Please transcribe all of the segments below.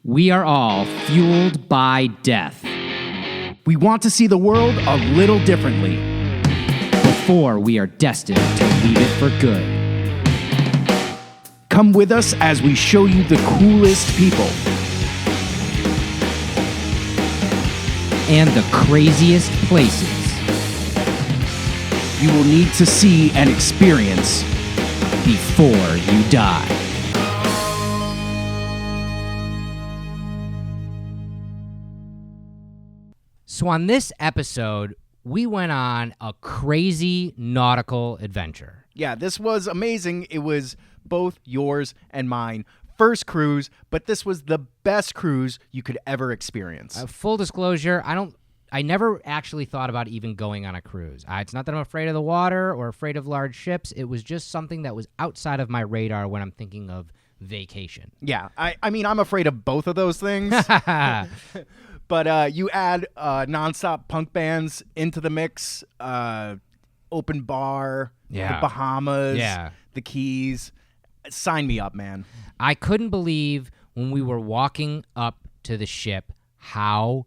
We are all fueled by death. We want to see the world a little differently. Before we are destined to leave it for good. Come with us as we show you the coolest people. And the craziest places. You will need to see and experience before you die. So on this episode, we went on a crazy nautical adventure. Yeah, this was amazing. It was both yours and mine. First cruise, but this was the best cruise you could ever experience. Full disclosure, I never actually thought about even going on a cruise. It's not that I'm afraid of the water or afraid of large ships. It was just something that was outside of my radar when I'm thinking of vacation. Yeah, I mean, I'm afraid of both of those things. But you add nonstop punk bands into the mix, open bar, the Bahamas, the Keys. Sign me up, man. I couldn't believe when we were walking up to the ship how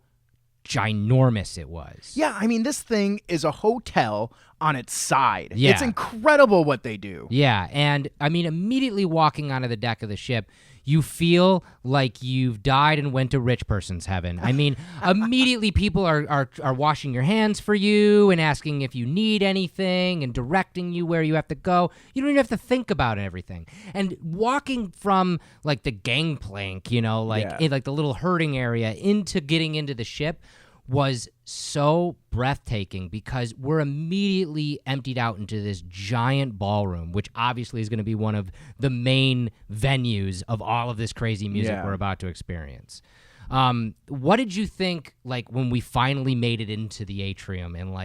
ginormous it was. Yeah, I mean, this thing is a hotel on its side. Yeah. It's incredible what they do. Yeah, and I mean, immediately walking onto the deck of the ship, you feel like you've died and went to rich person's heaven. I mean, immediately people are washing your hands for you and asking if you need anything and directing you where you have to go. You don't even have to think about everything. And walking from like the gangplank, in like the little herding area into getting into the ship was so breathtaking because we're immediately emptied out into this giant ballroom, which obviously is going to be one of the main venues of all of this crazy music we're about to experience. What did you think, like, when we finally made it into the atrium and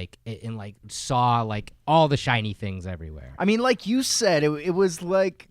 saw like all the shiny things everywhere? I mean, like you said, it was like...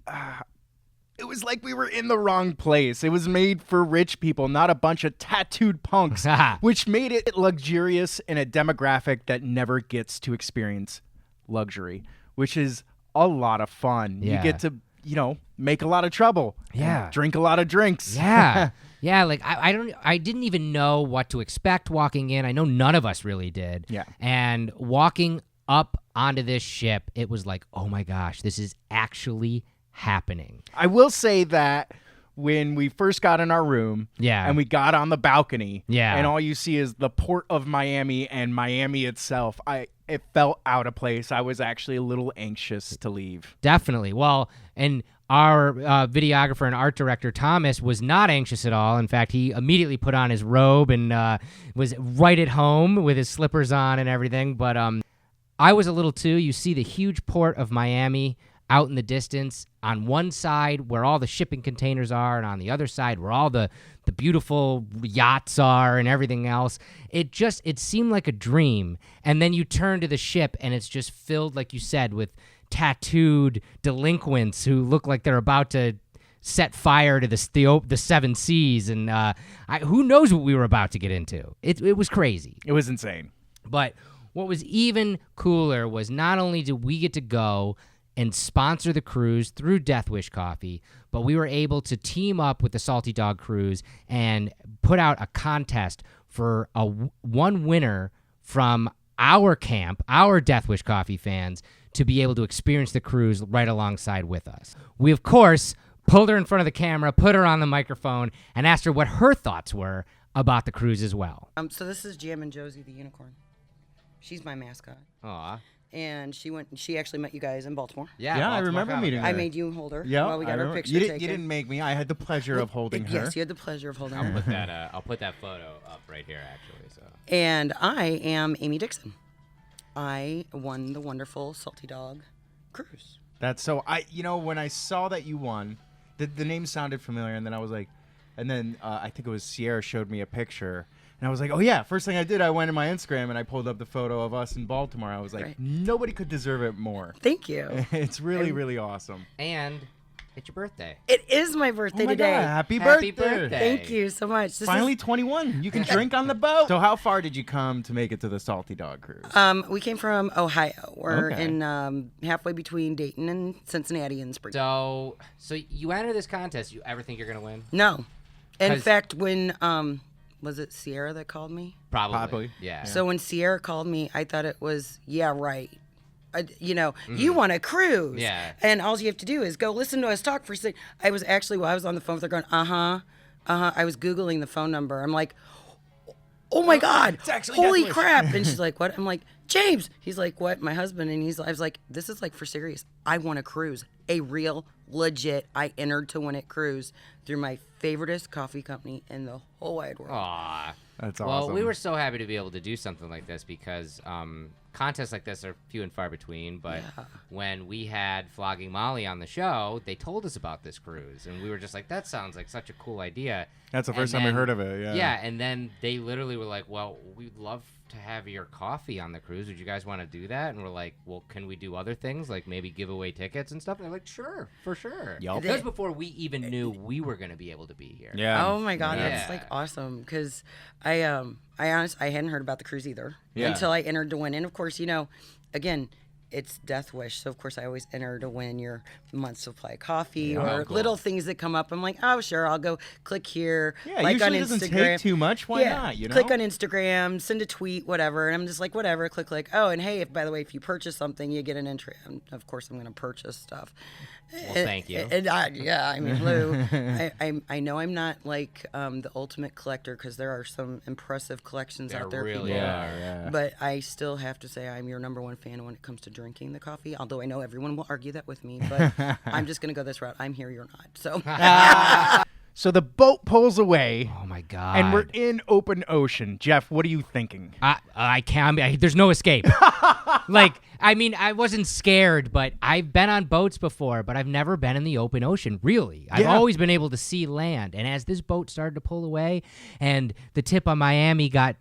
It was like we were in the wrong place. It was made for rich people, not a bunch of tattooed punks, which made it luxurious in a demographic that never gets to experience luxury, which is a lot of fun. Yeah. You get to, make a lot of trouble. Yeah. Drink a lot of drinks. Yeah. Yeah, like I didn't even know what to expect walking in. I know none of us really did. Yeah. And walking up onto this ship, it was like, oh my gosh, this is actually happening. I will say that when we first got in our room and we got on the balcony and all you see is the port of Miami and Miami itself, it felt out of place. I was actually a little anxious to leave. Definitely. Well, and our videographer and art director, Thomas, was not anxious at all. In fact, he immediately put on his robe and was right at home with his slippers on and everything. But I was a little too. You see the huge port of Miami out in the distance, on one side where all the shipping containers are, and on the other side where all the beautiful yachts are and everything else. It seemed like a dream. And then you turn to the ship, and it's just filled, like you said, with tattooed delinquents who look like they're about to set fire to the seven seas. And who knows what we were about to get into. It was crazy. It was insane. But what was even cooler was not only did we get to go and sponsor the cruise through Death Wish Coffee, but we were able to team up with the Salty Dog Cruise and put out a contest for one winner from our camp, our Death Wish Coffee fans, to be able to experience the cruise right alongside with us. We, of course, pulled her in front of the camera, put her on the microphone, and asked her what her thoughts were about the cruise as well. So this is Jammin' Josie the unicorn. She's my mascot. Aw. And she actually met you guys in Baltimore. Yeah, I remember meeting her. I made you hold her. Yeah, while we got our picture taken. You didn't make me. I had the pleasure of holding her. Yes, you had the pleasure of holding her. I'll put that photo up right here, actually. So. And I am Aimie Dixon. I won the wonderful Salty Dog Cruise. That's so. When I saw that you won, the name sounded familiar, and then I was like, I think it was Sierra showed me a picture. And I was like, oh, yeah, first thing I did, I went to my Instagram and I pulled up the photo of us in Baltimore. I was like, Nobody could deserve it more. Thank you. It's really, really awesome. And it's your birthday. It is my birthday today. God, happy birthday. Thank you so much. Finally 21. You can drink on the boat. So how far did you come to make it to the Salty Dog Cruise? We came from Ohio. We're in halfway between Dayton and Cincinnati and Springfield. So you enter this contest. You ever think you're going to win? No. In fact, when was it Sierra that called me? Probably. Yeah. So when Sierra called me, I thought it was, yeah, right. You want a cruise. Yeah. And all you have to do is go listen to us talk for a second. I was actually, while I was on the phone with her going, I was Googling the phone number. I'm like, oh my God, holy crap. And she's like, what? I'm like, James. He's like, what? My husband. And I was like, this is like for serious. I want a cruise. A real, legit, I entered to win it cruise through my favoriteest coffee company in the whole wide world. Aw. That's Well, awesome. we were so happy to be able to do something like this because contests like this are few and far between. But when we had Flogging Molly on the show, they told us about this cruise. And we were just like, that sounds like such a cool idea. That's the first time we heard of it, yeah. Yeah, and then they literally were like, well, we'd love to have your coffee on the cruise. Would you guys want to do that? And we're like, well, can we do other things, like maybe give away tickets and stuff? And they're like, sure, for sure. Yup. That was before we even knew we were going to be able to be here. Yeah. Oh my God, Yeah. that's like awesome. Because I honestly, I hadn't heard about the cruise either Yeah. until I entered to win. And of course, again, it's Death Wish. So of course I always enter to win your month's supply of coffee or cool. little things that come up. I'm like, oh sure, I'll go click here. Yeah, like usually on it doesn't Instagram. take too much. Why not, Click on Instagram, send a tweet, whatever. And I'm just like, whatever, click. Oh, and hey, by the way, if you purchase something, you get an entry. Of course I'm going to purchase stuff. Well, thank you. And I mean, Lou, I know I'm not like the ultimate collector because there are some impressive collections out there. really people. are. But I still have to say I'm your number one fan when it comes to drinking the coffee. Although I know everyone will argue that with me, but I'm just going to go this route. I'm here, you're not. So. So the boat pulls away, Oh my God. and we're in open ocean. Jeff, what are you thinking? I can't. There's no escape. I mean, I wasn't scared, but I've been on boats before, but I've never been in the open ocean, really. I've Yeah. always been able to see land. And as this boat started to pull away and the tip on Miami got,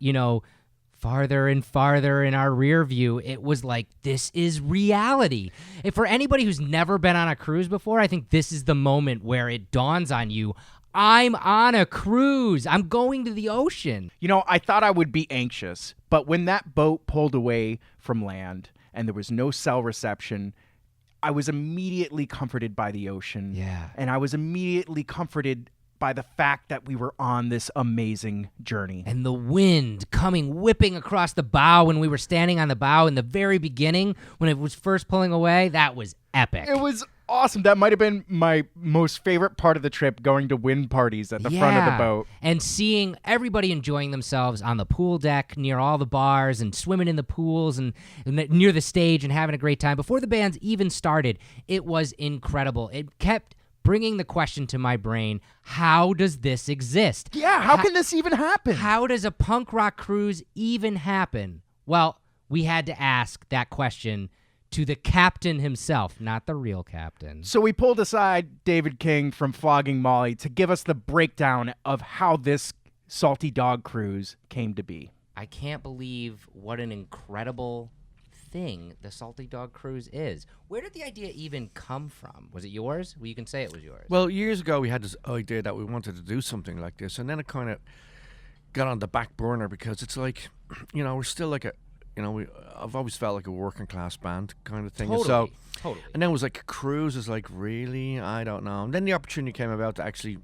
farther and farther in our rear view, it was like, this is reality. If for anybody who's never been on a cruise before, I think this is the moment where it dawns on you, I'm on a cruise. I'm going to the ocean. I thought I would be anxious, but when that boat pulled away from land and there was no cell reception, I was immediately comforted by the ocean. Yeah. And I was immediately comforted by the fact that we were on this amazing journey. And the wind coming whipping across the bow when we were standing on the bow in the very beginning when it was first pulling away, that was epic. It was awesome. That might have been my most favorite part of the trip, going to wind parties at the front of the boat. And seeing everybody enjoying themselves on the pool deck near all the bars and swimming in the pools and near the stage and having a great time. Before the bands even started, it was incredible. It kept bringing the question to my brain, how does this exist? Yeah, how can this even happen? How does a punk rock cruise even happen? Well, we had to ask that question to the captain himself, not the real captain. So we pulled aside David King from Flogging Molly to give us the breakdown of how this Salty Dog cruise came to be. I can't believe what an incredible thing the Salty Dog cruise is. Where did the idea even come from? Was it yours? Well, you can say it was yours. Well, years ago we had this idea that we wanted to do something like this, and then it kind of got on the back burner because it's like, we're still like I've always felt like a working class band kind of thing. Totally. And then it was like, cruise is like, really? I don't know. And then the opportunity came about to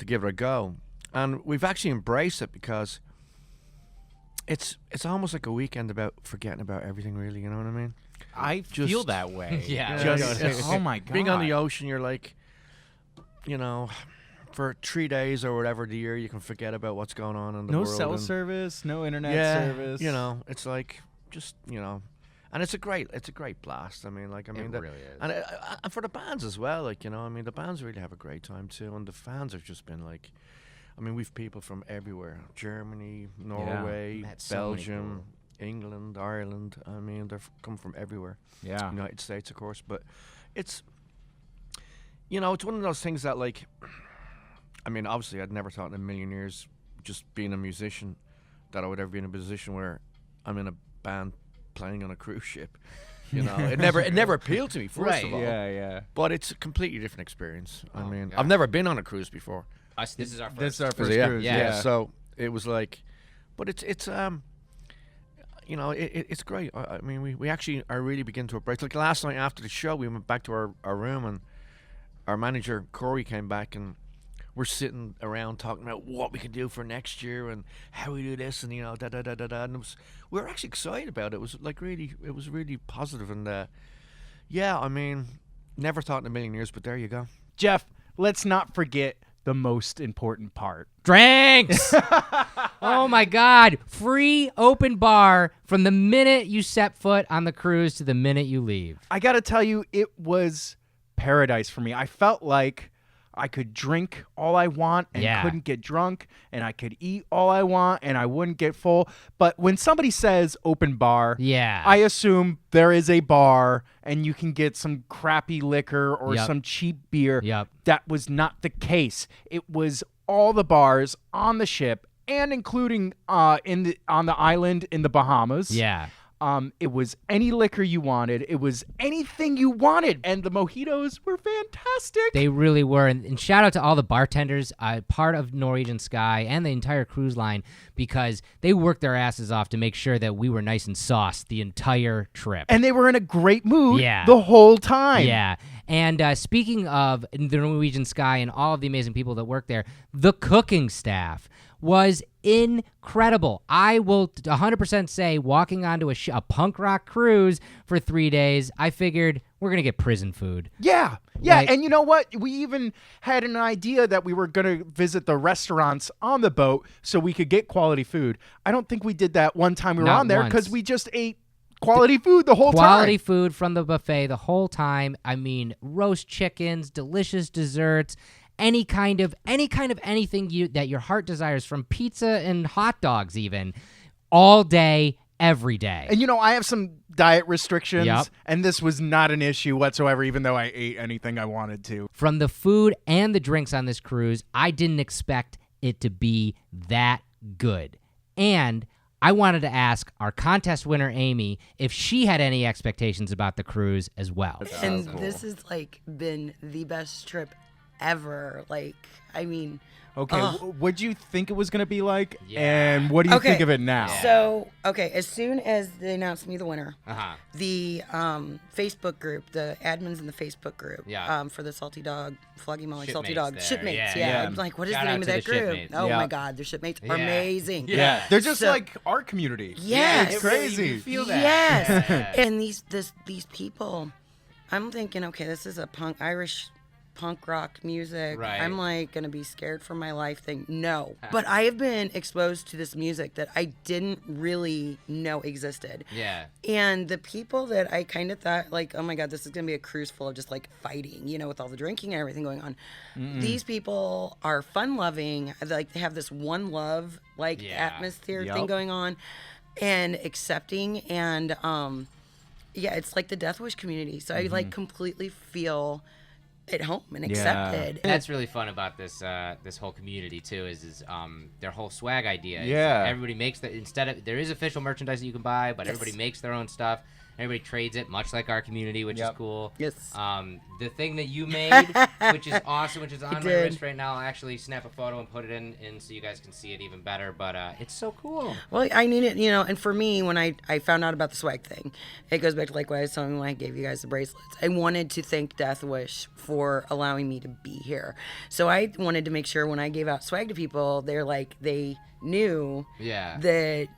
give it a go. And we've actually embraced it because it's almost like a weekend about forgetting about everything, really, you know what I mean? I feel that way. Yeah. Oh my God. Being on the ocean, you're like, for 3 days or whatever the year, you can forget about what's going on in the No world. cell and service, no internet yeah, service. it's like just and it's a great blast. I mean, It really is. and for the bands as well. The bands really have a great time too, and the fans have just been like, we've people from everywhere: Germany, Norway, Met so many Belgium, England, Ireland. They're come from everywhere. Yeah. United States, of course, but it's it's one of those things that, like, obviously I'd never thought in a million years, just being a musician, that I would ever be in a position where I'm in a band playing on a cruise ship. It never appealed to me, first of all. Yeah. But it's a completely different experience. God. I've never been on a cruise before. This is our first. This is our first yeah, cruise. yeah. So it was like, but it's great. We actually are really beginning to embrace. Like last night after the show, we went back to our room, and our manager Corey came back, and we're sitting around talking about what we can do for next year and how we do this, and da da da da da. And we were actually excited about it. It was really positive, and yeah, I mean, never thought in a million years, but there you go. Jeff, let's not forget the most important part. Drinks! Oh my God. Free open bar from the minute you set foot on the cruise to the minute you leave. I got to tell you, it was paradise for me. I felt like I could drink all I want and couldn't get drunk, and I could eat all I want and I wouldn't get full. But when somebody says open bar, I assume there is a bar and you can get some crappy liquor or some cheap beer. That was not the case. It was all the bars on the ship and including on the island in the Bahamas. It was any liquor you wanted. It was anything you wanted. And the mojitos were fantastic. They really were. And shout out to all the bartenders, part of Norwegian Sky and the entire cruise line, because they worked their asses off to make sure that we were nice and sauced the entire trip. And they were in a great mood the whole time. Yeah. And speaking of the Norwegian Sky and all of the amazing people that work there, the cooking staff was incredible. I will 100% say, walking onto a punk rock cruise for 3 days, I figured we're going to get prison food. Yeah. And you know what? We even had an idea that we were going to visit the restaurants on the boat so we could get quality food. I don't think we did that one time we were on there because we just ate quality food the whole time. Quality food from the buffet the whole time. I mean, roast chickens, delicious desserts, any kind of anything that your heart desires, from pizza and hot dogs even, all day, every day. And I have some diet restrictions, and this was not an issue whatsoever, even though I ate anything I wanted to. From the food and the drinks on this cruise, I didn't expect it to be that good. And I wanted to ask our contest winner, Aimie, if she had any expectations about the cruise as well. And this has been the best trip ever. Okay, what'd you think it was going to be like, and what do you think of it now? So, as soon as they announced me the winner, the Facebook group, the admins in the Facebook group for the Salty Dog, Flogging Molly, Salty Dog, Shipmates, I'm like, what is the name of that group? Oh my God, their Shipmates are amazing. They're just like our community. It's crazy. You feel that. Yes. And these people, I'm thinking, okay, this is a Irish punk rock music. I'm gonna be scared for my life thing. No. But I have been exposed to this music that I didn't really know existed. And the people that I kind of thought, oh my God, this is gonna be a cruise full of just fighting, with all the drinking and everything going on. These people are fun loving. They have this one love atmosphere thing going on, and accepting, and it's like the Death Wish community. So I completely feel at home and accepted. That's really fun about this this whole community too, is their whole swag idea. Everybody makes there is official merchandise that you can buy, but everybody makes their own stuff. Everybody trades it, much like our community, which is cool. The thing that you made, which is awesome, which is on my wrist right now, I'll actually snap a photo and put it in so you guys can see it even better. But it's so cool. Well, I need it, and for me, when I found out about the swag thing, it goes back to what I was telling you when I gave you guys the bracelets. I wanted to thank Death Wish for allowing me to be here. So I wanted to make sure when I gave out swag to people, they knew that,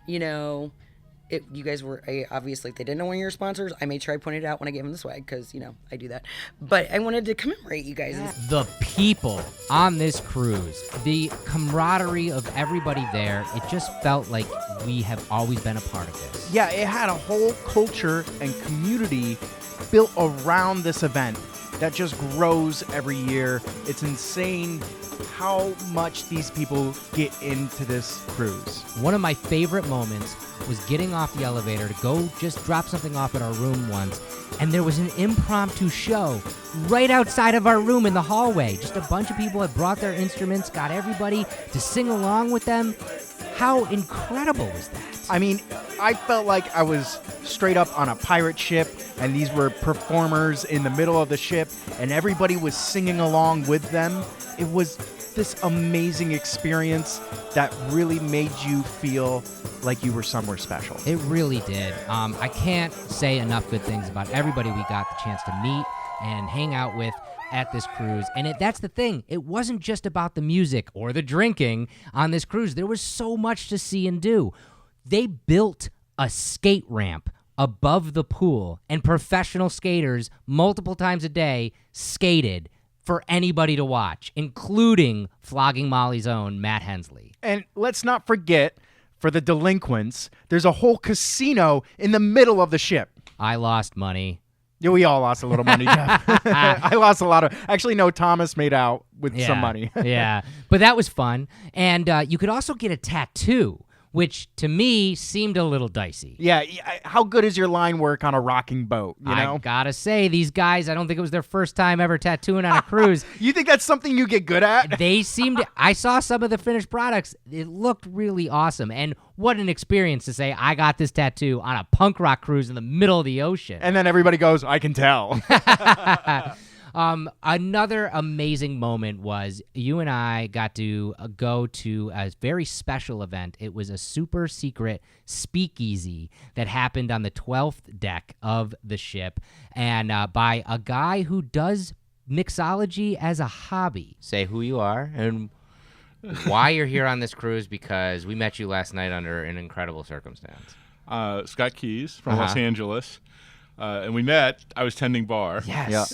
you guys were obviously, they didn't know one of your sponsors. I made sure I pointed it out when I gave them the swag because, I do that. But I wanted to commemorate you guys. The people on this cruise, the camaraderie of everybody there, it just felt like we have always been a part of this. Yeah, it had a whole culture and community built around this event that just grows every year. It's insane how much these people get into this cruise. One of my favorite moments was getting off the elevator to go just drop something off at our room once, and there was an impromptu show right outside of our room in the hallway. Just a bunch of people had brought their instruments, got everybody to sing along with them. How incredible was that? I mean, I felt like I was straight up on a pirate ship, and these were performers in the middle of the ship, and everybody was singing along with them. It was this amazing experience that really made you feel like you were somewhere special. It really did. I can't say enough good things about everybody we got the chance to meet and hang out with at this cruise. And that's the thing. It wasn't just about the music or the drinking on this cruise. There was so much to see and do. They built a skate ramp above the pool, and professional skaters multiple times a day skated for anybody to watch, including Flogging Molly's own Matt Hensley. And let's not forget, for the delinquents, there's a whole casino in the middle of the ship. I lost money. Yeah, we all lost a little money, Jeff. I lost a lot of... Actually, no, Thomas made out with some money. Yeah, but that was fun. And you could also get a tattoo, which to me seemed a little dicey. Yeah, how good is your line work on a rocking boat, you know? I gotta say, these guys, I don't think it was their first time ever tattooing on a cruise. You think that's something you get good at? They seemed... I saw some of the finished products. It looked really awesome. And what an experience to say, I got this tattoo on a punk rock cruise in the middle of the ocean. And then everybody goes, I can tell. Another amazing moment was you and I got to go to a very special event. It was a super secret speakeasy that happened on the 12th deck of the ship, and by a guy who does mixology as a hobby. Say who you are and why you're here on this cruise, because we met you last night under an incredible circumstance. Scott Keys from Los Angeles, and we met. I was tending bar. Yes. Yeah.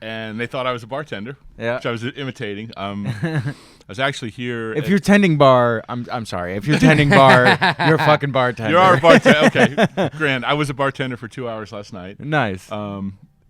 And they thought I was a bartender, Yeah. which I was imitating. I was actually here. If you're tending bar, I'm sorry. If you're tending bar, you're a fucking bartender. You are a bartender. Okay, grand. I was a bartender for 2 hours last night. Nice.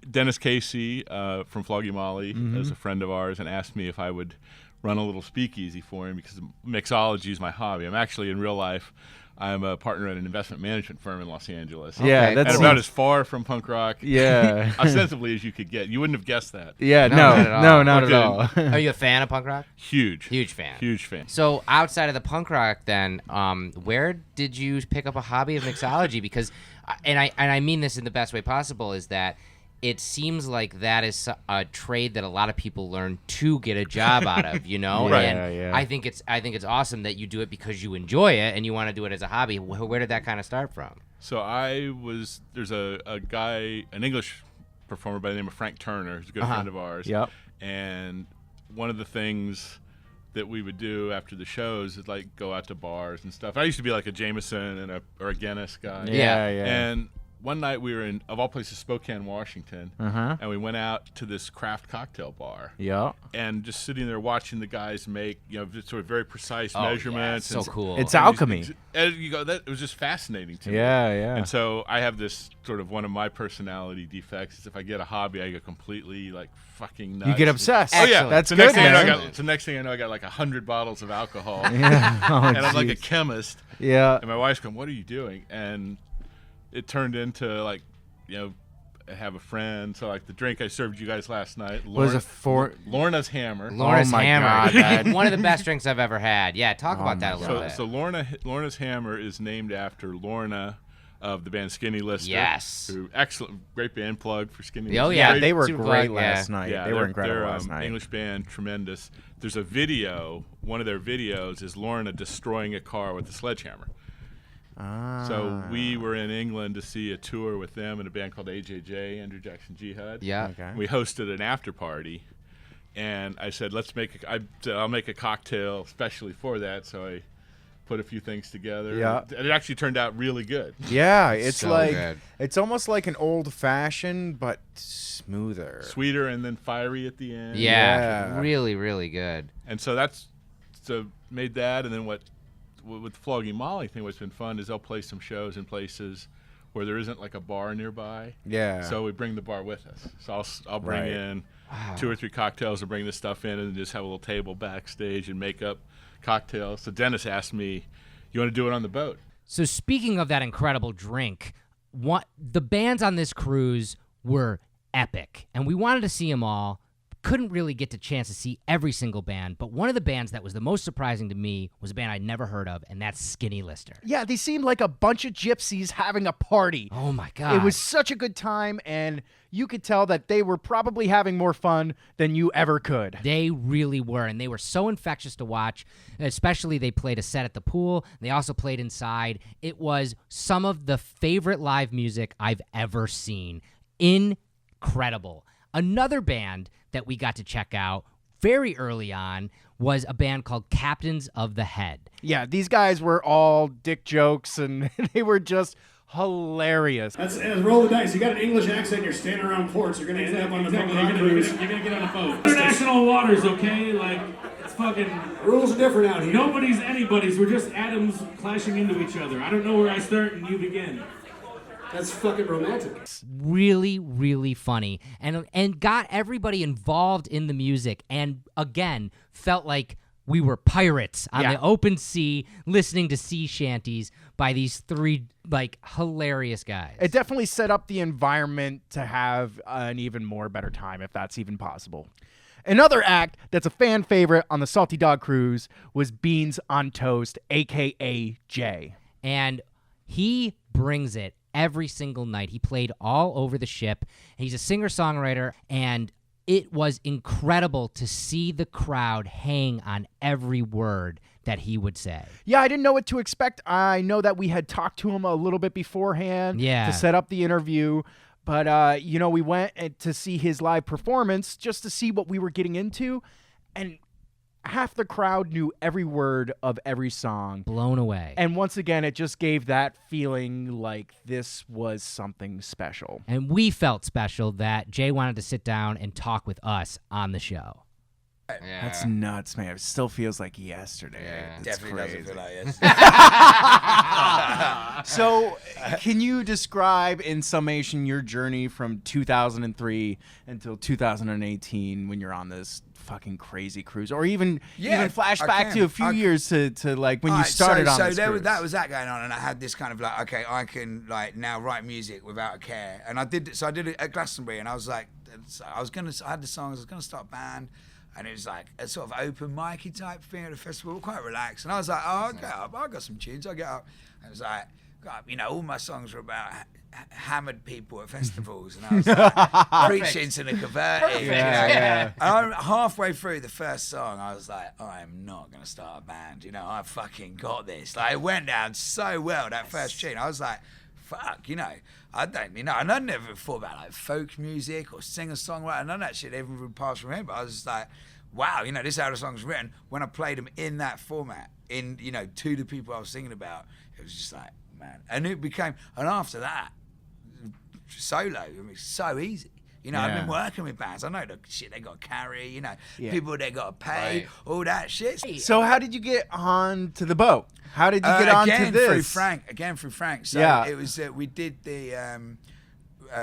Dennis Casey from Flogging Molly is a friend of ours and asked me if I would run a little speakeasy for him because mixology is my hobby. I'm actually in real life. I'm a partner at an investment management firm in Los Angeles. Yeah, Okay. that's and about as far from punk rock, Yeah. ostensibly as you could get. You wouldn't have guessed that. Yeah, No, no, not at all. no, not Okay. at all. Are you a fan of punk rock? Huge. Huge fan. Huge fan. So outside of the punk rock, then, where did you pick up a hobby of mixology? Because, and I mean this in the best way possible, is that it seems like that is a trade that a lot of people learn to get a job out of, you know? Right. And Yeah. I think it's awesome that you do it because you enjoy it and you want to do it as a hobby. Where did that kind of start from? So there's a guy, an English performer by the name of Frank Turner, who's a good friend of ours. Yep. And one of the things that we would do after the shows is like go out to bars and stuff. I used to be like a Jameson or a Guinness guy. Yeah. And one night we were in, of all places, Spokane, Washington, and we went out to this craft cocktail bar. Yeah. And just sitting there watching the guys make, just sort of very precise measurements. So and cool. It's alchemy. And you go, it was just fascinating to me. Yeah. And so I have this sort of one of my personality defects is if I get a hobby, I get completely like fucking nuts. You get obsessed. Oh yeah, Excellent. That's the good, next thing man. the next thing I know, I got like 100 bottles of alcohol, Yeah. Oh, and I'm like a jeez. chemist. Yeah. And my wife's going, "What are you doing?" And it turned into like, I have a friend. So like the drink I served you guys last night Lorna's Hammer. Lorna's my Hammer. God, One of the best drinks I've ever had. Yeah, talk about that a little bit. So Lorna's Hammer is named after Lorna of the band Skinny Lister. Yes. Who great band plug for Skinny Oh, Lister. yeah, Great- They were Super great Plug, yeah. last night. Yeah, They were they're- incredible they're, last night. English band, tremendous. There's a video. One of their videos is Lorna destroying a car with a sledgehammer. So we were in England to see a tour with them and a band called AJJ, Andrew Jackson Jihad. Yeah. Okay. We hosted an after party, and I said, I'll make a cocktail especially for that. So I put a few things together. Yeah. And it actually turned out really good. Yeah, it's So like good. it's almost like an old fashioned but smoother. Sweeter and then fiery at the end. Yeah, Yeah. really, really good. And so made that, and then with the Flogging Molly thing, what's been fun is they'll play some shows in places where there isn't like a bar nearby. Yeah. So we bring the bar with us. So I'll bring Right. in 2 or 3 cocktails and bring this stuff in and just have a little table backstage and make up cocktails. So Dennis asked me, "You want to do it on the boat?" So speaking of that incredible drink, the bands on this cruise were epic, and we wanted to see them all. Couldn't really get the chance to see every single band, but one of the bands that was the most surprising to me was a band I'd never heard of, and that's Skinny Lister. Yeah, they seemed like a bunch of gypsies having a party. Oh my God. It was such a good time, and you could tell that they were probably having more fun than you ever could. They really were, and they were so infectious to watch, especially they played a set at the pool. They also played inside. It was some of the favorite live music I've ever seen. Incredible. Another band that we got to check out very early on was a band called Captains of the Head. Yeah, these guys were all dick jokes, and they were just hilarious. That's roll the dice. You got an English accent, you're standing around ports, you're going to end up on the boat. You're going to get on a boat. International waters, okay? Like, it's fucking... Rules are different out here. Nobody's anybody's. We're just atoms clashing into each other. I don't know where I start and you begin. That's fucking romantic. Really, really funny, and got everybody involved in the music, and again felt like we were pirates on the open sea, listening to sea shanties by these three like hilarious guys. It definitely set up the environment to have an even more better time, if that's even possible. Another act that's a fan favorite on the Salty Dog Cruise was Beans on Toast, a.k.a. Jay. And he brings it every single night. He played all over the ship. He's a singer-songwriter, and it was incredible to see the crowd hang on every word that he would say. Yeah, I didn't know what to expect. I know that we had talked to him a little bit beforehand to set up the interview. But, we went to see his live performance just to see what we were getting into. And half the crowd knew every word of every song. Blown away. And once again, it just gave that feeling like this was something special. And we felt special that Jay wanted to sit down and talk with us on the show. Yeah. That's nuts, man. It still feels like yesterday. Yeah. It's Definitely crazy. doesn't feel like So, can you describe in summation your journey from 2003 until 2018 when you're on this fucking crazy cruise, or even flash back to a few years to like when you started on this cruise? That was that going on, and I had this kind of like, okay, I can like now write music without a care, and I did it at Glastonbury, and I was like, I had the songs, I was gonna start a band. And it was like a sort of open micy type thing at a festival, quite relaxed. And I was like, oh, okay, I got some tunes. I get up. And it was like, all my songs were about hammered people at festivals. And I was like, preaching to the converted. Yeah. And I'm halfway through the first song, I was like, I'm not going to start a band. I fucking got this. Like, it went down so well, that first tune. I was like, fuck, I don't, and I never thought about like folk music or singer-songwriter, none of that shit ever would pass from me, but I was just like, wow, this is how the song's written. When I played them in that format, to the people I was singing about, it was just like, man. And it became, and after that, solo, so easy. I've been working with bands. I know the shit they got to carry, people they got to pay, all that shit. So how did you get on to the boat? How did you get on to this? Through Frank. So it was, we did the,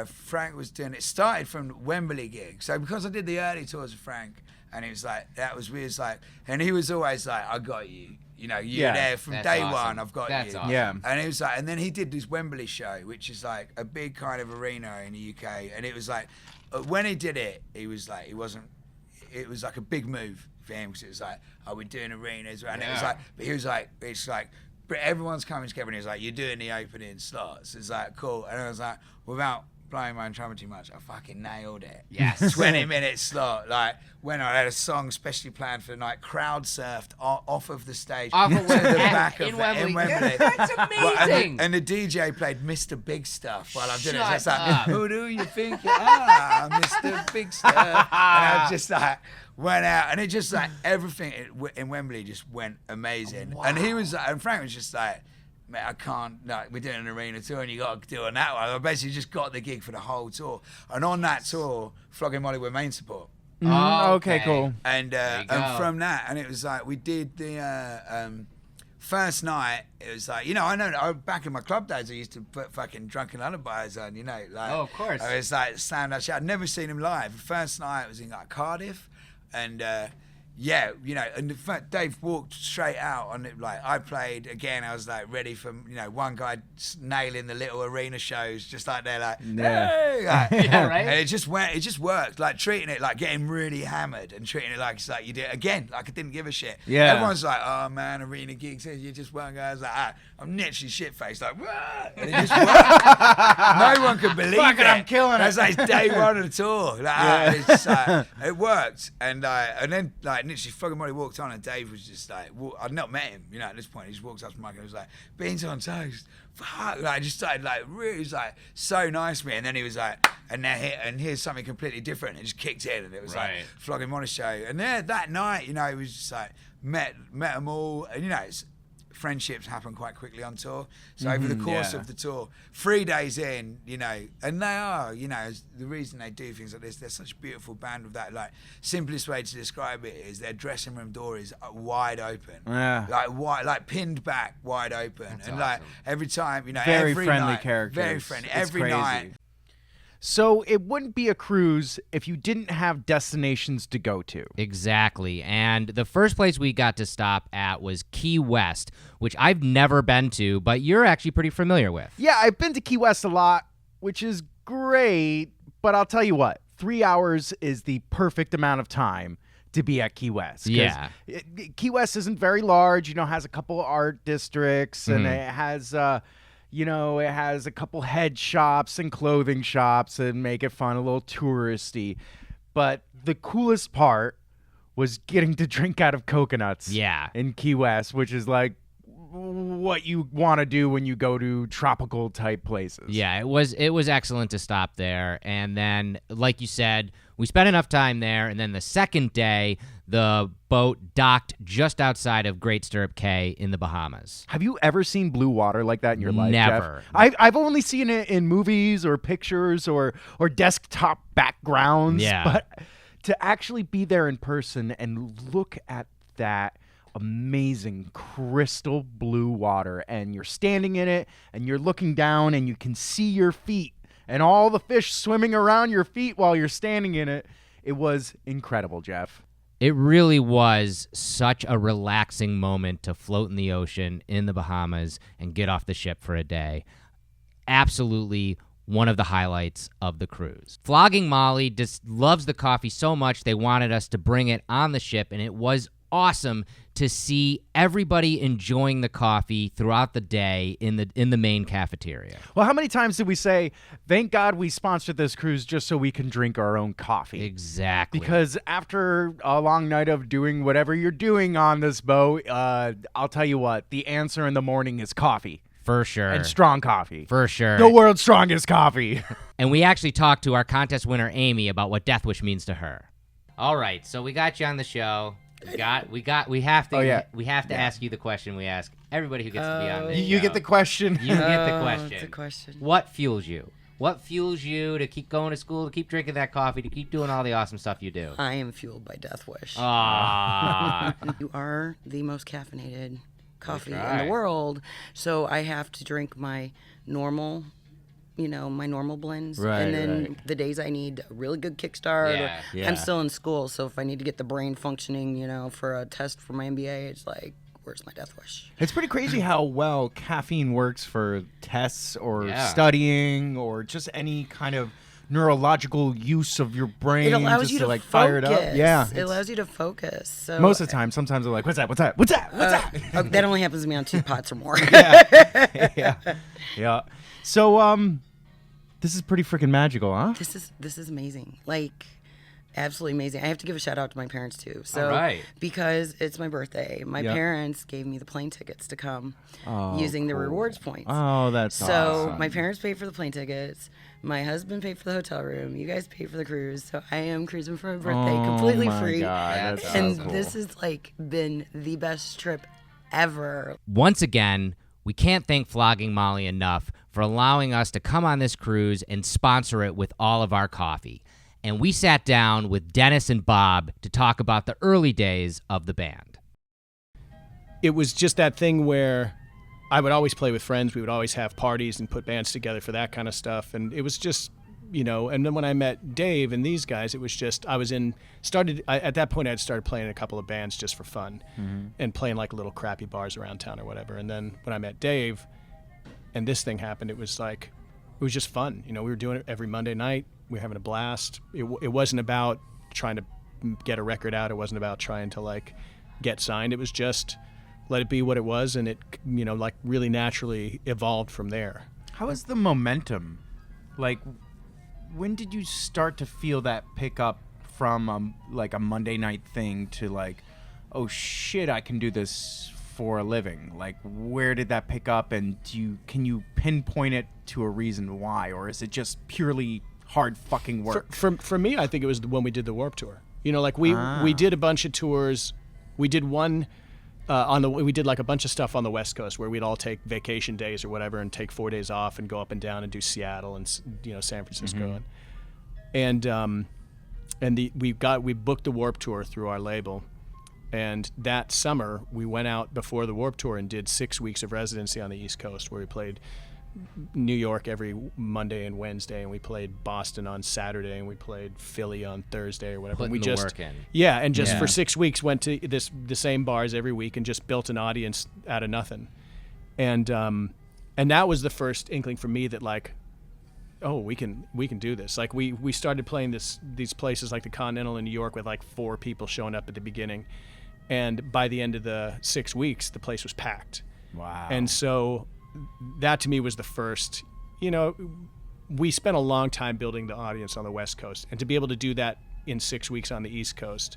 Frank was doing, it started from Wembley gig. So because I did the early tours with Frank, and he was like, that was weird, like, and he was always like, I got you. You're there from day one. I've got you. Awesome. Yeah. And it was like, and then he did this Wembley show, which is like a big kind of arena in the UK. And it was like, when he did it, he was like, it was like a big move for him, because it was like, we're doing arenas. And it was like, but he was like, it's like, everyone's coming together, and he was like, you're doing the opening slots. It's like, cool. And I was like, without blowing my own trumpet too much, I fucking nailed it. Yes. 20-minute slot. Like, when I had a song specially planned for the night, crowd surfed off of the stage Off of to the back of in Wembley. Wembley. That's amazing. And the DJ played Mr. Big Stuff while I'm doing it. So Shut it's like, up. who do you think you are, Mr. Big Stuff? And I just like went out, and it just like everything in Wembley just went amazing. Wow. And he was like, and Frank was just like, mate, I can't, we're doing an arena tour and you got to do it on that one. I basically just got the gig for the whole tour. And on that tour, Flogging Molly were main support. Okay, cool. And from that, and it was like, we did the first night, it was like, I know, back in my club days, I used to put fucking Drunken Lullabies on, like. Oh, of course. I was like, slammed that shit. I'd never seen him live. The first night, it was in like Cardiff, and and the fact Dave walked straight out on it. Like, I played again, I was like ready for, one guy nailing the little arena shows, just like they're like, hey! Like, Yeah, right? And it just worked, like treating it like getting really hammered and treating it like it's like you did again, like I didn't give a shit. Yeah. Everyone's like, oh man, arena gigs, you just weren't going. I was like, I'm literally shit faced, like, wah! And it just worked. No one could believe it. I'm killing it. That's like day one of the tour. Like, it's just, it worked, and then like like literally Flogging Molly walked on and Dave was just like, I'd not met him, at this point. He just walked up to Mike and was like, beans on toast, fuck. Like, just started like, really, he was like, so nice to me. And then he was like, and here's something completely different. It just kicked in and it was like Flogging Molly show. And then that night, it was just like, met them all. And, it's, friendships happen quite quickly on tour. So over the course of the tour, 3 days in, and they are, the reason they do things like this, they're such a beautiful band with that. Like, simplest way to describe it is their dressing room door is wide open. Yeah. Like pinned back, wide open. That's and awesome. like every time, very every friendly night, characters. very friendly. It's Every crazy. night. So it wouldn't be a cruise if you didn't have destinations to go to. Exactly. And the first place we got to stop at was Key West, which I've never been to, but you're actually pretty familiar with. Yeah, I've been to Key West a lot, which is great, but I'll tell you what, 3 hours is the perfect amount of time to be at Key West. 'Cause Yeah. Key West isn't very large, has a couple art districts, and it has it has a couple head shops and clothing shops and make it fun, a little touristy. But the coolest part was getting to drink out of coconuts in Key West, which is like what you want to do when you go to tropical type places. Yeah, it was excellent to stop there. And then, like you said, we spent enough time there. And then the second day, the boat docked just outside of Great Stirrup Cay in the Bahamas. Have you ever seen blue water like that in your life, Never. Jeff? I've only seen it in movies or pictures or desktop backgrounds. Yeah. But to actually be there in person and look at that amazing crystal blue water, and you're standing in it and you're looking down and you can see your feet and all the fish swimming around your feet while you're standing in it. It was incredible, Jeff. It really was such a relaxing moment to float in the ocean in the Bahamas and get off the ship for a day. Absolutely one of the highlights of the cruise. Flogging Molly just loves the coffee so much they wanted us to bring it on the ship, and it was awesome to see everybody enjoying the coffee throughout the day in the main cafeteria. Well, how many times did we say, thank God we sponsored this cruise just so we can drink our own coffee? Exactly. Because after a long night of doing whatever you're doing on this boat, I'll tell you what, the answer in the morning is coffee. For sure. And strong coffee. For sure. The world's strongest coffee. And we actually talked to our contest winner, Aimie, about what Death Wish means to her. All right, so we got you on the show. We have to ask you the question we ask everybody who gets to be on this You show. get the question. You get the question. The question. What fuels you? What fuels you to keep going to school, to keep drinking that coffee, to keep doing all the awesome stuff you do? I am fueled by Death Wish. Ah. You are the most caffeinated coffee in try. the world, so I have to drink my normal, my normal blends. Right, and then right. the days I need a really good kickstart, Yeah. I'm still in school, so if I need to get the brain functioning, for a test for my MBA, it's like, where's my Death Wish? It's pretty crazy how well caffeine works for tests or Yeah. studying or just any kind of neurological use of your brain. It allows just you to like focus. fire it up. Yeah. It allows you to focus. So Most of the time, sometimes they're like, what's that? What's that? What's that? What's that? that only happens to me on 2 pots or more. Yeah. So, this is pretty freaking magical, huh? This is amazing. Like, absolutely amazing. I have to give a shout out to my parents too. So All right. because it's my birthday, my Yep. parents gave me the plane tickets to come using the rewards points. Oh, that's So awesome. my parents paid for the plane tickets. My husband paid for the hotel room. You guys paid for the cruise. So I am cruising for my birthday completely my free. God, that's and so cool. this has like been the best trip ever. Once again, we can't thank Flogging Molly enough for allowing us to come on this cruise and sponsor it with all of our coffee. And we sat down with Dennis and Bob to talk about the early days of the band. It was just that thing where I would always play with friends. We would always have parties and put bands together for that kind of stuff. And it was just, and then when I met Dave and these guys, it was just, at that point I had started playing in a couple of bands just for fun and playing like little crappy bars around town or whatever. And then when I met Dave and this thing happened, it was just fun. We were doing it every Monday night. We were having a blast. It wasn't about trying to get a record out. It wasn't about trying to get signed. It was just let it be what it was, and it really naturally evolved from there. How is the momentum? Like, when did you start to feel that pick up from like a Monday night thing to like, oh shit, I can do this for a living? Like, where did that pick up, and can you pinpoint it to a reason why, or is it just purely hard fucking work? For me, I think it was when we did the Warped Tour. Like we did a bunch of tours. We did one we did like a bunch of stuff on the West Coast where we'd all take vacation days or whatever and take 4 days off and go up and down and do Seattle and San Francisco and we booked the Warped Tour through our label. And that summer, we went out before the Warped Tour and did 6 weeks of residency on the East Coast, where we played New York every Monday and Wednesday, and we played Boston on Saturday, and we played Philly on Thursday or whatever. Putting we the just work in. Yeah, and just for 6 weeks went to the same bars every week and just built an audience out of nothing. And that was the first inkling for me that like, oh, we can do this. Like we started playing these places like the Continental in New York with like 4 people showing up at the beginning. And by the end of the 6 weeks, the place was packed. Wow. And so that to me was the first, we spent a long time building the audience on the West Coast. And to be able to do that in 6 weeks on the East Coast,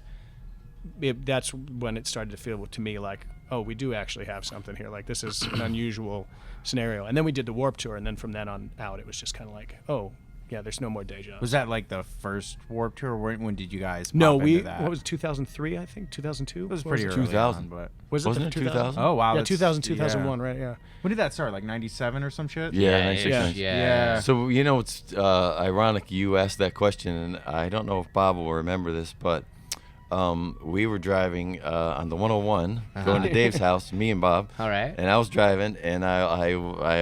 that's when it started to feel to me like, oh, we do actually have something here. Like, this is an unusual scenario. And then we did the Warped Tour. And then from then on out, it was just kind of like, oh, yeah, there's no more day jobs. Was that like the first Warped Tour? When did you guys pop No, into that? what was it, 2003, I think? 2002? It was pretty early 2000. on, but... Wasn't it 2000? Oh, wow. Yeah, that's- 2000, 2001, right, yeah. When did that start? Like 97 or some shit? Yeah, Yeah. So it's ironic you asked that question, and I don't know if Bob will remember this, but we were driving on the 101 going to Dave's house, me and Bob. All right. And I was driving, and I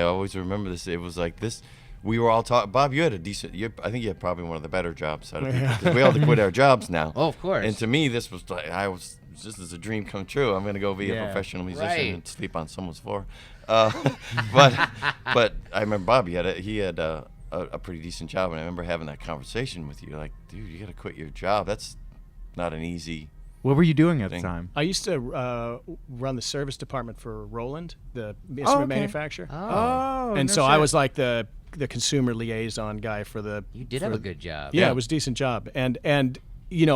always remember this. It was like this. We were all talking. Bob, you had a decent. I think you had probably one of the better jobs out of people, 'cause we all had to quit our jobs now. Oh, of course. And to me, this was like this is a dream come true. I'm gonna go be a professional musician Right. and sleep on someone's floor. But I remember Bob. He had a pretty decent job, and I remember having that conversation with you. Like, dude, you gotta quit your job. That's not an easy. What were you doing at the Thing. time? I used to run the service department for Roland, the instrument manufacturer. Oh, And no so I shit. was like the consumer liaison guy for the. You did have a good job. Yeah, it was a decent job, and it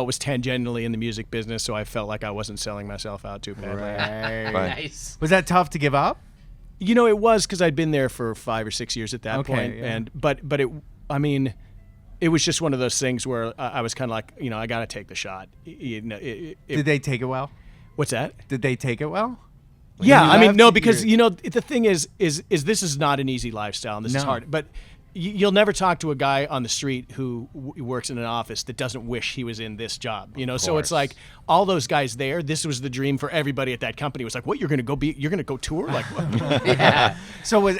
was tangentially in the music business, so I felt like I wasn't selling myself out too badly. Right. Nice. Was that tough to give up? It was because I'd been there for 5 or 6 years at that Okay, point, yeah. and but it was just one of those things where I was kind of like, I got to take the shot. Did they take it well? What's that? Did they take it well? Yeah, you I mean, left, no, because you're- the thing is this is not an easy lifestyle, and this is No. hard. But you'll never talk to a guy on the street who works in an office that doesn't wish he was in this job. So it's like all those guys there. This was the dream for everybody at that company. It was like, what, you're gonna go tour? Like, what? Yeah. So was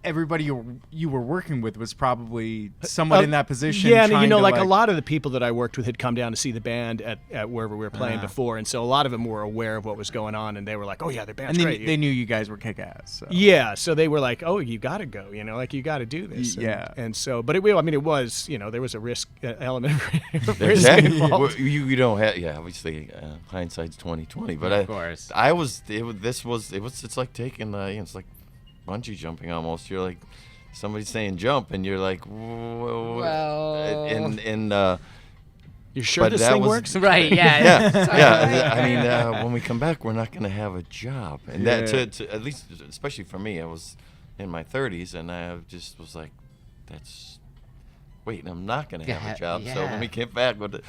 everybody you were working with was probably someone in that position? Yeah, and trying to, like a lot of the people that I worked with had come down to see the band at wherever we were playing before, and so a lot of them were aware of what was going on, and they were like, "Oh yeah, their band's and great." they knew you guys were kick-ass. So. Yeah, so they were like, "Oh, you got to go," like you got to do this. Yeah. And so, but it was, there was a risk element of risk Exactly. involved. You don't have. Yeah, obviously, hindsight's 20/20. But Of course. It's like taking. It's like bungee jumping almost. You're like, somebody's saying jump, and you're like, whoa. Well. You sure but this that thing was- works? Right. Yeah. Yeah. I mean, when we come back, we're not going to have a job, and that to at least, especially for me, I was in my 30s, and I just was like, I'm not going to have a job. So when we came back, but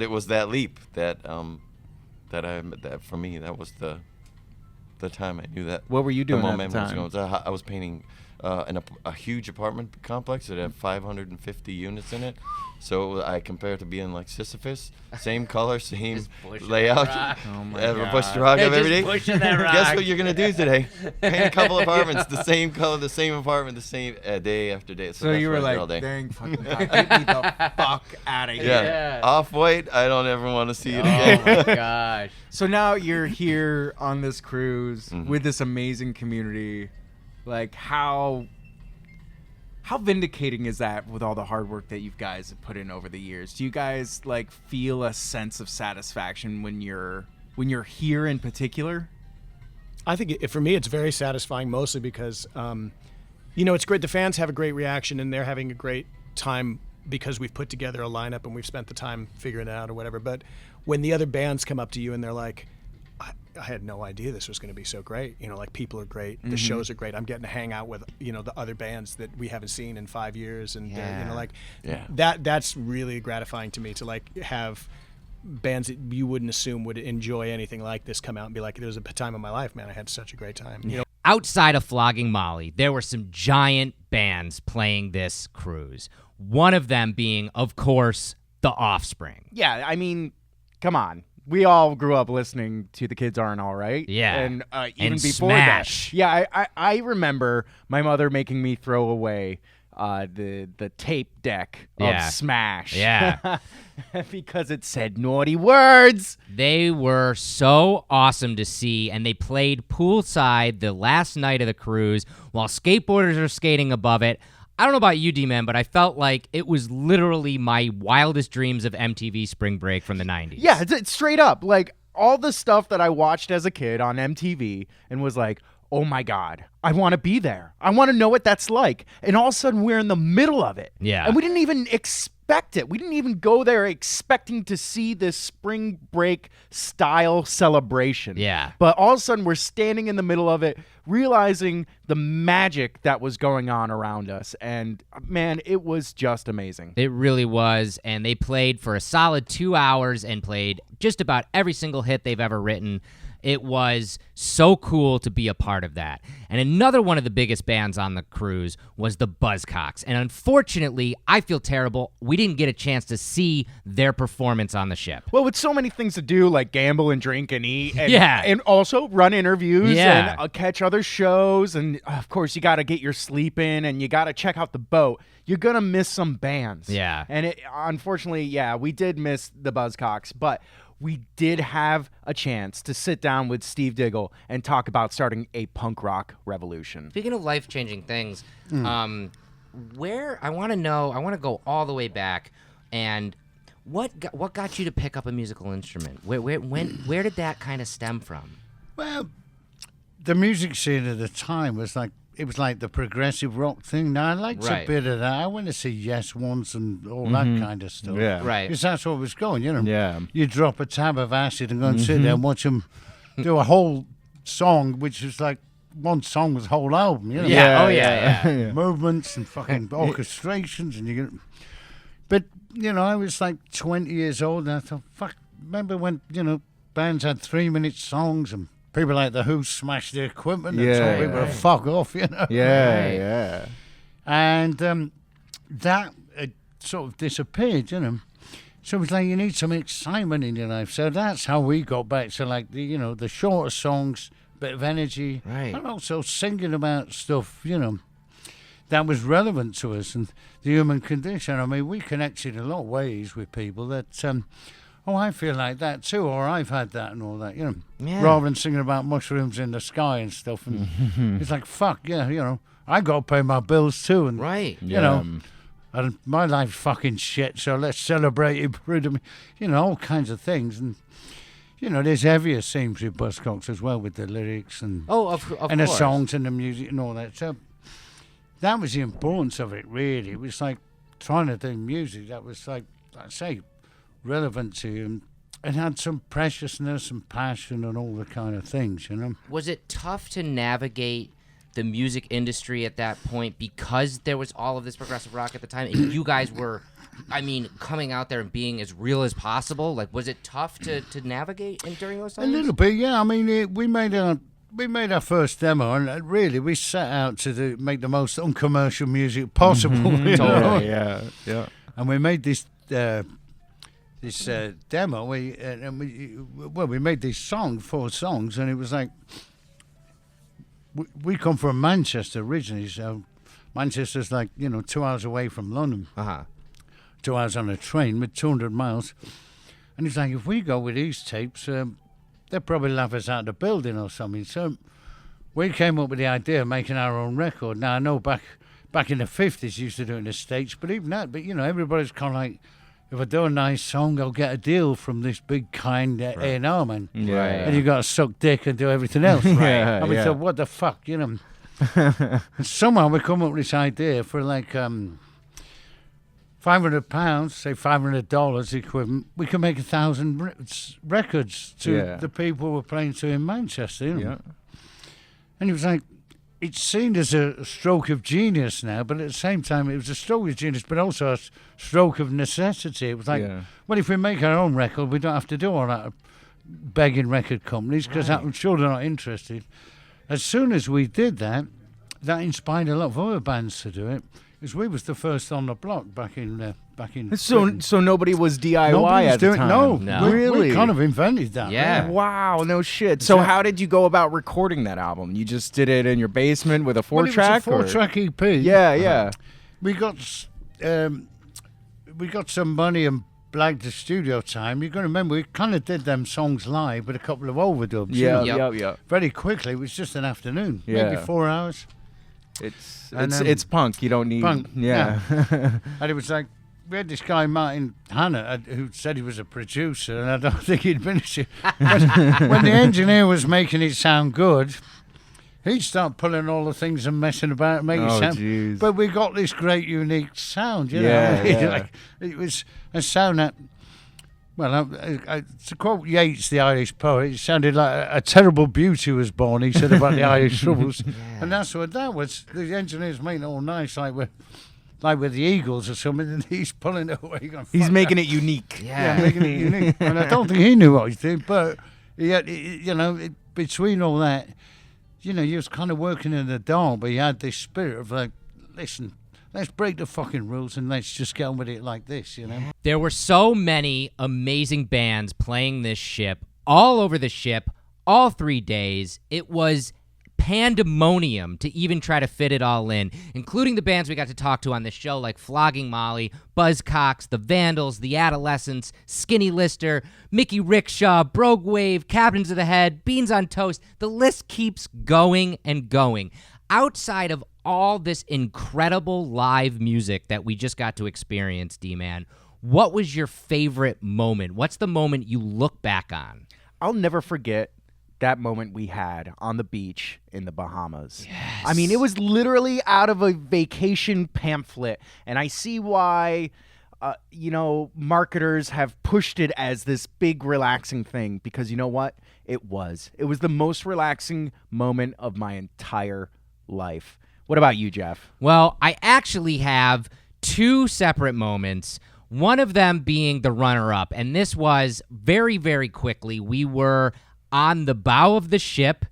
it was that leap that for me, that was the time I knew that. What were you doing the at moment the was time? going. I was painting a huge apartment complex that had 550 units in it. So I compare it to being like Sisyphus, same color, same Just pushing layout. that rock. Oh my Ever God. push the rock Yeah, up every just day? pushing that Guess rock. what you're gonna do today? Paint a couple apartments, the same color, the same apartment, the same day after day. So that's you were what I did like, all day. dang fucking God, get me the fuck out of here. Yeah. Yeah. Off-white, I don't ever want to see it Oh again. my gosh. So now you're here on this cruise Mhm. with this amazing community. Like, how vindicating is that with all the hard work that you guys have put in over the years? Do you guys like feel a sense of satisfaction when you're here in particular? I think for me, it's very satisfying, mostly because, it's great. The fans have a great reaction, and they're having a great time because we've put together a lineup and we've spent the time figuring it out or whatever. But when the other bands come up to you and they're like, I had no idea this was going to be so great. You know, like, people are great. The shows are great. I'm getting to hang out with, you know, the other bands that we haven't seen in 5 years. And, you know, like, that's really gratifying to me, to, like, have bands that you wouldn't assume would enjoy anything like this come out and be like, there was a time in my life, man, I had such a great time. You know? Outside of Flogging Molly, there were some giant bands playing this cruise. One of them being, of course, the Offspring. Yeah, I mean, come on. We all grew up listening to The Kids Aren't All Right. Yeah. And even And before Smash. that. Yeah, I remember my mother making me throw away the tape deck of Smash. Yeah. Because it said naughty words. They were so awesome to see, and they played poolside the last night of the cruise while skateboarders are skating above it. I don't know about you, D-Man, but I felt like it was literally my wildest dreams of MTV Spring Break from the 90s. Yeah, it's straight up. Like, all the stuff that I watched as a kid on MTV and was like, oh my God, I want to be there. I want to know what that's like. And all of a sudden, we're in the middle of it. Yeah. And we didn't even expect it. We didn't even go there expecting to see this spring break style celebration. Yeah. But all of a sudden, we're standing in the middle of it, realizing the magic that was going on around us. And man, it was just amazing. It really was, and they played for a solid 2 hours and played just about every single hit they've ever written. It was so cool to be a part of that. And another one of the biggest bands on the cruise was the Buzzcocks. And unfortunately, I feel terrible, we didn't get a chance to see their performance on the ship. Well, with so many things to do, like gamble and drink and eat, and, Yeah. and also run interviews Yeah. and catch other shows, and of course you got to get your sleep in, and you got to check out the boat. You're gonna miss some bands. Yeah. And unfortunately, we did miss the Buzzcocks, but we did have a chance to sit down with Steve Diggle and talk about starting a punk rock revolution. Speaking of life-changing things, where I want to go all the way back, and what got you to pick up a musical instrument? Where did that kind of stem from? Well, the music scene at the time was like, it was like the progressive rock thing. Now, I liked Right. a bit of that. I went to see Yes once and all that kind of stuff. Yeah. Right. Because that's what was going, you know. Yeah. You drop a tab of acid and go and sit there and watch them do a whole song, which was like, one song was a whole album, you know. Yeah. Oh, yeah. Movements and fucking orchestrations, and you get. But you know, I was like 20 years old, and I thought, fuck. Remember when bands had 3-minute songs, and people like the Who smashed their equipment and told people to fuck off, you know. Yeah. And that sort of disappeared, you know. So it was like, you need some excitement in your life. So that's how we got back to like the shorter songs, bit of energy, Right. and also singing about stuff, that was relevant to us and the human condition. I mean, we connected in a lot of ways with people that, I feel like that too, or I've had that and all that, Yeah. rather than singing about mushrooms in the sky and stuff. And it's like, fuck, yeah, I got to pay my bills too. And, Right. and my life's fucking shit, so let's celebrate it, all kinds of things. And, there's heavier themes with Buzzcocks as well, with the lyrics and Of and the course. songs and the music and all that. So that was the importance of it, really. It was like trying to do music that was like, I say, relevant to you and had some preciousness and passion and all the kind of things, Was it tough to navigate the music industry at that point because there was all of this progressive rock at the time, and you guys were, coming out there and being as real as possible? Like, was it tough to navigate during those A times? little bit, yeah. I mean, we made our first demo, and really we set out to make the most uncommercial music possible. you know? Yeah. And we made this demo. We made these 4 songs, and it was like we come from Manchester originally, so Manchester's like 2 hours away from London. 2 hours on a train with 200 miles, and it's like, if we go with these tapes, they'll probably laugh us out of the building or something. So we came up with the idea of making our own record. Now I know back in the 50s used to do it in the States, but even that, everybody's kind of like, if I do a nice song, I'll get a deal from this big kind A&R man. Yeah. And you got to suck dick and do everything else. Yeah, And we thought, what the fuck, And somehow we come up with this idea for like, £500, say $500 equivalent, we could make 1,000 records to the people we're playing to in Manchester. You know? Yeah. And he was like, it's seen as a stroke of genius now, but at the same time, it was a stroke of genius, but also a stroke of necessity. It was like, well, if we make our own record, we don't have to do all that begging record companies, because I'm sure they're not interested. As soon as we did that, that inspired a lot of other bands to do it, because we was the first on the block back in So nobody was DIY nobody was at the time? No. Really? We kind of invented that. Yeah. Wow, no shit. So how did you go about recording that album? You just did it in your basement with a 4-track? Well, it was a 4-track EP. Yeah. We got some money and blagged the studio time. You've got to remember, we kind of did them songs live with a couple of overdubs. Yeah. Very quickly. It was just an afternoon, maybe 4 hours. It's punk. You don't need punk. Yeah. And it was like, we had this guy, Martin Hanna, who said he was a producer, and I don't think he'd finish it. When the engineer was making it sound good, he'd start pulling all the things and messing about and making it sound. Geez. But we got this great, unique sound, you know. Like, it was a sound that, well, to quote Yeats, the Irish poet, it sounded like a terrible beauty was born, he said about the Irish troubles. And that's what that was. The engineer's making it all nice, like with the Eagles or something, and he's pulling it away. He's making it unique. Yeah, making it unique. And I don't think he knew what he did, but between all that, you know, he was kind of working in the dark, but he had this spirit of like, listen, let's break the fucking rules and let's just get on with it like this, you know? There were so many amazing bands playing this ship, all over the ship, all 3 days. It was pandemonium to even try to fit it all in, including the bands we got to talk to on this show, like Flogging Molly, Buzzcocks, The Vandals, The Adolescents, Skinny Lister, Mickey Rickshaw, Brogue Wave, Captains of the Head, Beans on Toast. The list keeps going and going. Outside of all this incredible live music that we just got to experience, D-Man, what was your favorite moment? What's the moment you look back on? I'll never forget that moment we had on the beach in the Bahamas. Yes. I mean, it was literally out of a vacation pamphlet, and I see why, marketers have pushed it as this big relaxing thing, because you know what? It was the most relaxing moment of my entire life. What about you, Jeff? Well, I actually have 2 separate moments, one of them being the runner-up, and this was very, very quickly. We were on the bow of the ship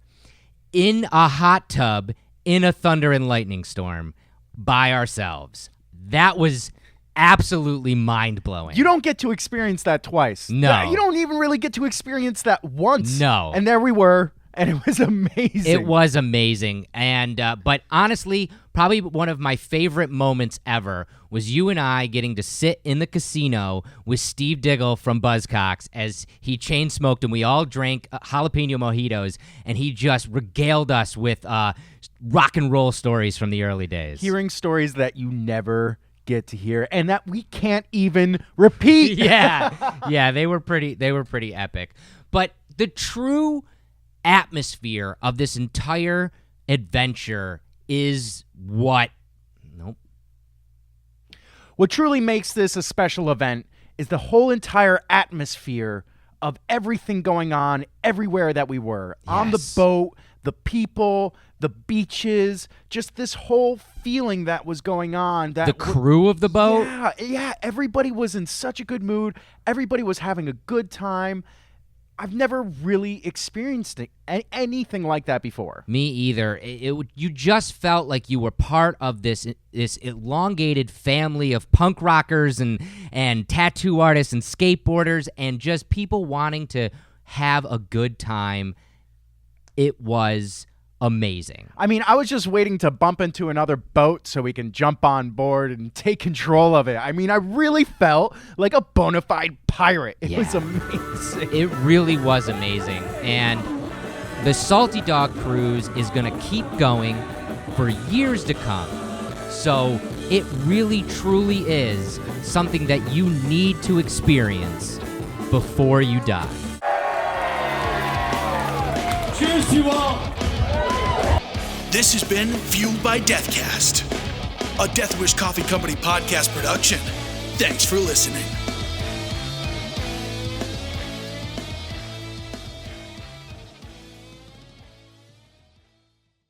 in a hot tub in a thunder and lightning storm by ourselves. That was absolutely mind-blowing. You don't get to experience that twice. No. You don't even really get to experience that once. No. And there we were, and it was amazing. It was amazing. And but honestly, probably one of my favorite moments ever was you and I getting to sit in the casino with Steve Diggle from Buzzcocks as he chain smoked and we all drank jalapeno mojitos, and he just regaled us with rock and roll stories from the early days. Hearing stories that you never get to hear and that we can't even repeat. Yeah, they were pretty epic. But the true atmosphere of this entire adventure is what truly makes this a special event is the whole entire atmosphere of everything going on everywhere that we were. Yes. On the boat, the people, the beaches, just this whole feeling that was going on. The crew of the boat? Yeah, everybody was in such a good mood. Everybody was having a good time. I've never really experienced anything like that before. Me either. You just felt like you were part of this elongated family of punk rockers and tattoo artists and skateboarders and just people wanting to have a good time. It was amazing. I mean, I was just waiting to bump into another boat so we can jump on board and take control of it. I mean, I really felt like a bona fide pirate. It was amazing. It really was amazing. And the Salty Dog Cruise is going to keep going for years to come. So it really, truly is something that you need to experience before you die. Cheers to you all. This has been Fueled by Deathcast, a Death Wish Coffee Company podcast production. Thanks for listening.